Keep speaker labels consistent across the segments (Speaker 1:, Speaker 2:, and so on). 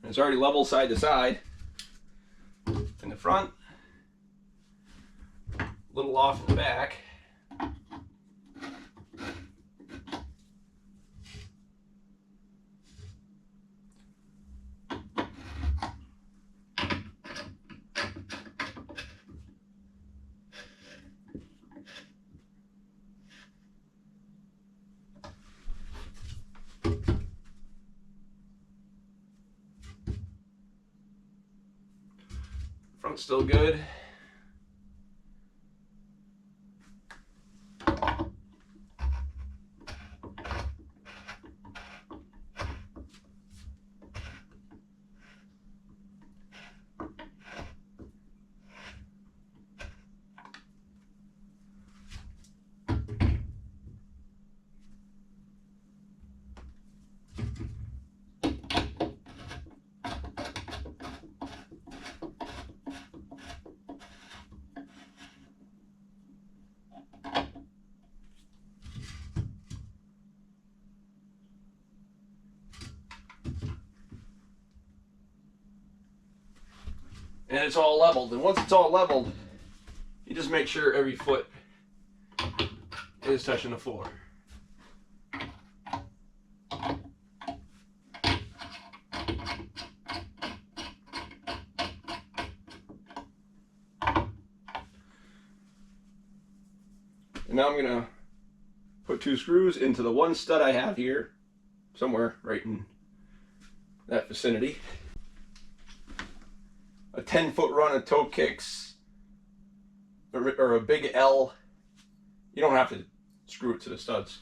Speaker 1: It's already level side to side. In the front, a little off in the back. Front's still good. And it's all leveled. And once it's all leveled, you just make sure every foot is touching the floor. And now I'm gonna put 2 screws into the one stud I have here, somewhere right in that vicinity. A 10-foot run of toe kicks or a big L. You don't have to screw it to the studs.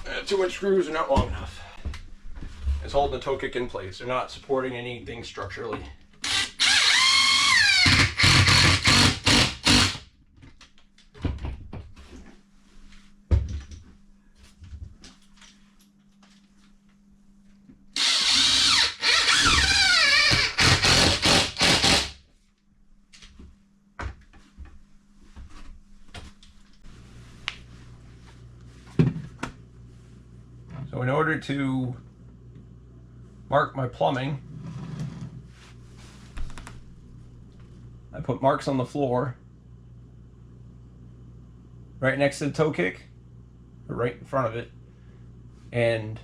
Speaker 1: And 2-inch screws are not long enough. It's holding the toe kick in place. They're not supporting anything structurally. So in order to mark my plumbing, I put marks on the floor right next to the toe kick, or right in front of it, and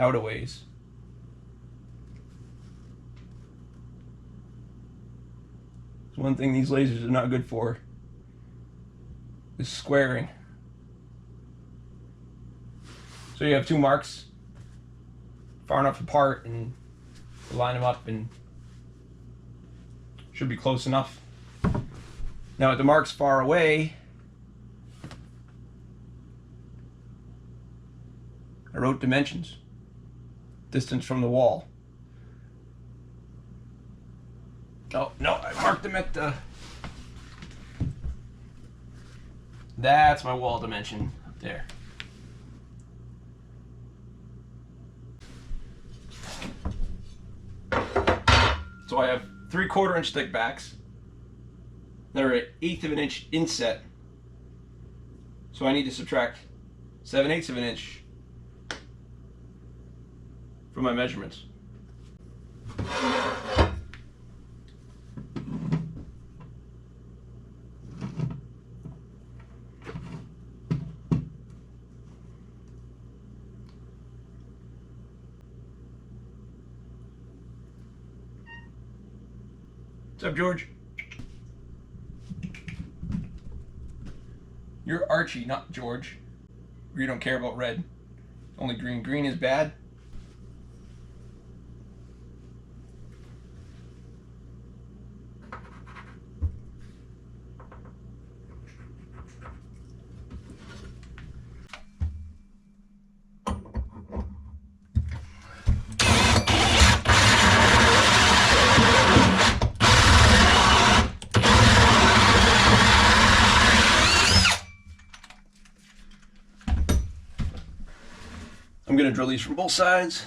Speaker 1: out a ways. So one thing these lasers are not good for is squaring. So you have 2 marks far enough apart and line them up and should be close enough. Now with the marks far away, I wrote dimensions, distance from the wall. Oh no, I marked them at the, that's my wall dimension up there. So I have 3/4 inch thick backs. They're an 1/8 of an inch inset. So I need to subtract 7/8 of an inch from my measurements. What's up, George? You're Archie, not George. You don't care about red. Only green. Green is bad. I'm going to drill these from both sides.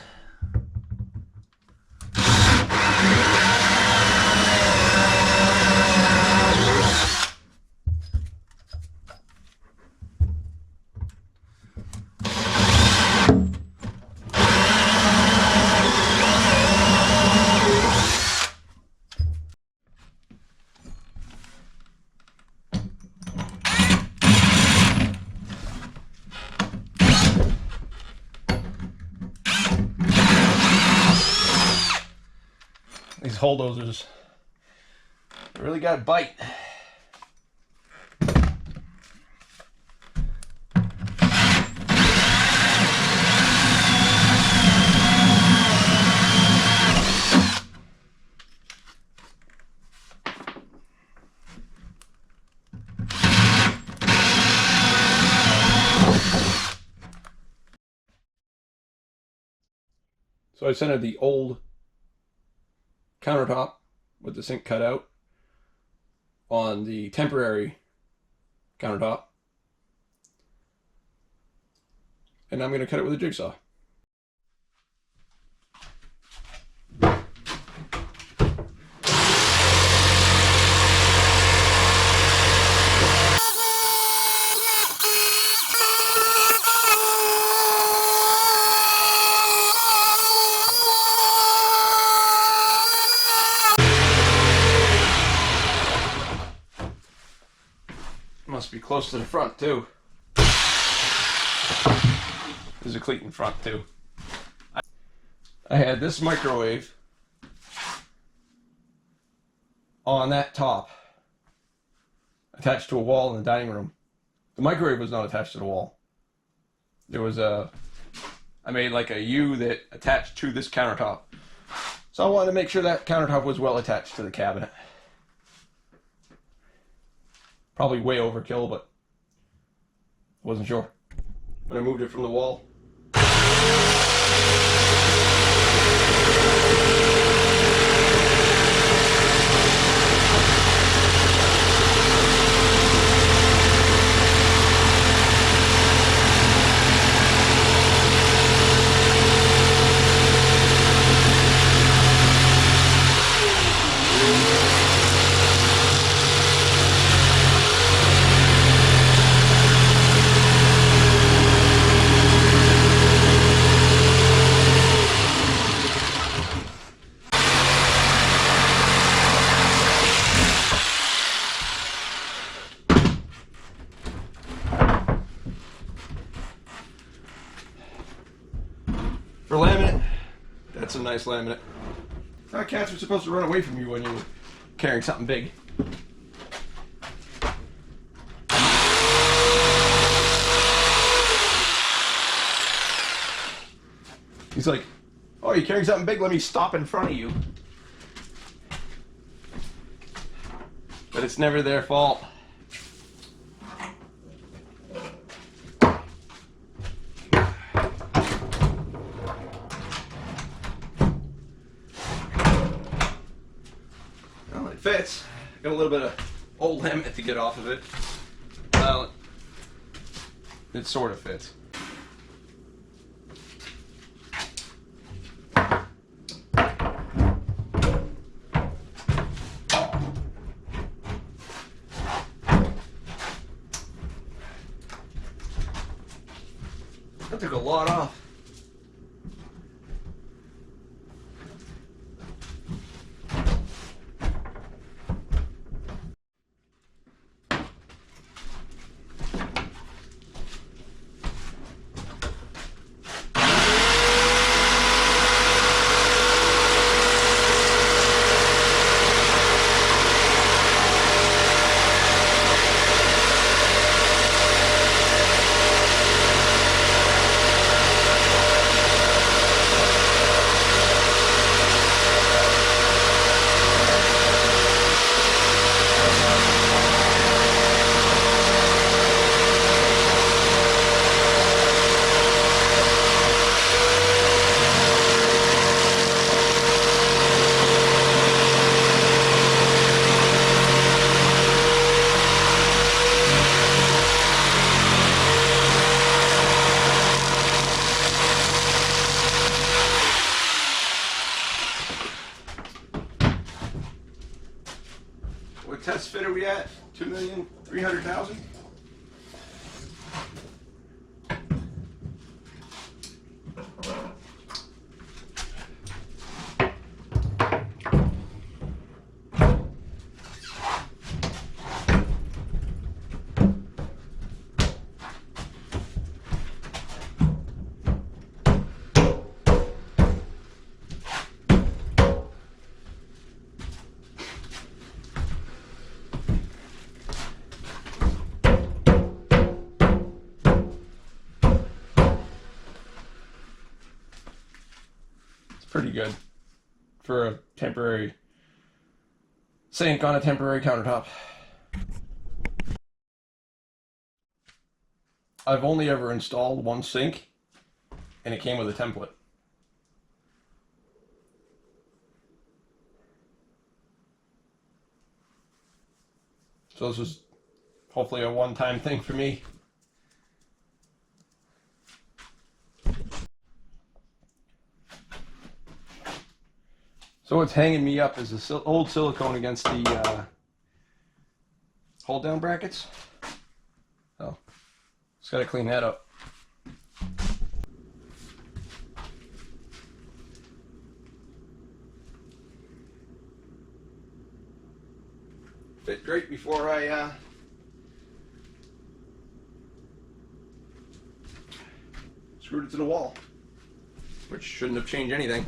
Speaker 1: holdozers really got a bite. So I centered the old countertop with the sink cut out on the temporary countertop. And I'm going to cut it with a jigsaw. Must be close to the front too. There's a cleat in front too. I had this microwave on that top attached to a wall in the dining room. The microwave was not attached to the wall. There was I made like a U that attached to this countertop. So I wanted to make sure that countertop was well attached to the cabinet. Probably way overkill, but I wasn't sure when I moved it from the wall. For laminate, that's a nice laminate. I thought cats were supposed to run away from you when you were carrying something big. He's like, oh, you're carrying something big, let me stop in front of you. But it's never their fault. Fits. Got a little bit of old laminate to get off of it. Well, it sort of fits. That took a lot off. What test fit are we at? 2,300,000? pretty good for a temporary sink on a temporary countertop. I've only ever installed one sink, and it came with a template. So this is hopefully a one-time thing for me. So what's hanging me up is the old silicone against the hold-down brackets. So just got to clean that up. Fit great before I screwed it to the wall, which shouldn't have changed anything.